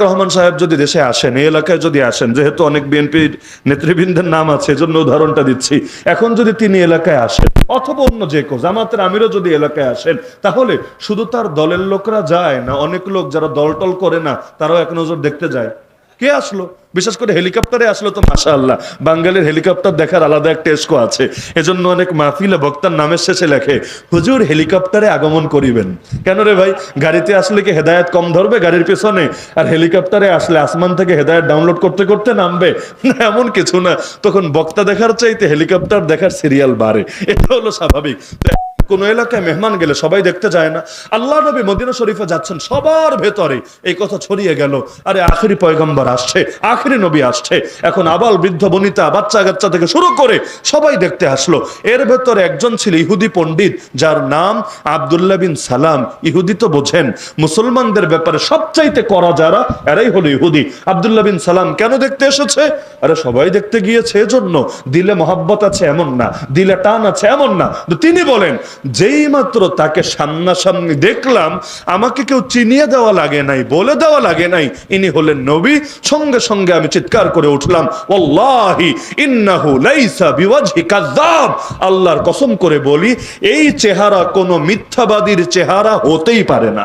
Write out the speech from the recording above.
রহমান সাহেব যদি দেশে আসেন, এই এলাকায় যদি আসেন, যেহেতু অনেক বিএনপির নেতৃবৃন্দের নাম আছে এজন্য উদাহরণটা দিচ্ছি, এখন যদি তিনি এলাকায় আসেন অথবা অন্য যে কেউ জামাতের আমিরও যদি এলাকায় আসেন, তাহলে শুধু তার দলের লোকরা যায় না, অনেক লোক যারা দলটল করে না তারাও এক নজর দেখতে যায় কে আসলো। বিশেষ করে হেলিকপ্টারে আসলো তো মাশাআল্লাহ, বাঙালির হেলিকপ্টার দেখার আলাদা একটা এসকো আছে। এজন্য অনেক মাহফিলে বক্তার নামের শেষে লেখে, হুজুর হেলিকপ্টারে আগমন করিবেন। কেন রে ভাই, গাড়িতে আসলে কি হেদায়েত কম ধরবে গাড়ির পেছনে? আর হেলিকপ্টারে আসলে আসমান থেকে হেদায়েত ডাউনলোড করতে করতে নামবে না, এমন কিছু না। তখন বক্তা দেখার চাইতে হেলিকপ্টার দেখার সিরিয়াল বাড়ে, এটা হলো স্বাভাবিক। কোন এলাকায় মেহমান গেলে সবাই দেখতে যায় না? আল্লাহ নবী মদিনা শরীফে যাচ্ছেন, সবার ভেতরে এই কথা ছড়িয়ে গেল, আরে আখেরি পয়গম্বর আসছে, আখেরি নবী আসছে। এখন আবাল বৃদ্ধ বনিতা বাচ্চা কাচ্চা থেকে শুরু করে সবাই দেখতে আসলো। এর ভেতরে একজন ছিল ইহুদি পণ্ডিত, যার নাম আব্দুল্লাহ বিন সালাম। ইহুদি তো বোঝেন, মুসলমানদের ব্যাপারে সবচাইতে করা যারা এরাই হলো ইহুদি। আব্দুল্লাহ বিন সালাম কেন দেখতে এসেছে? আরে সবাই দেখতে গিয়েছে এজন্য। দিলে মহাব্বত আছে এমন না, দিলে টান আছে এমন না। তিনি বলেন, যেই মাত্র তাকে সামনাসামনি দেখলাম, আমাকে কেউ চিনিয়ে দেওয়া লাগে নাই, বলে দেওয়া লাগে নাই ইনি হলেন নবী, সঙ্গে সঙ্গে আমি চিৎকার করে উঠলাম, ওয়াল্লাহি ইন্নাহু লাইসা বিওয়াজহি কাযাব। আল্লাহর কসম করে বলি, এই চেহারা কোনো মিথ্যাবাদীর চেহারা হতেই পারে না।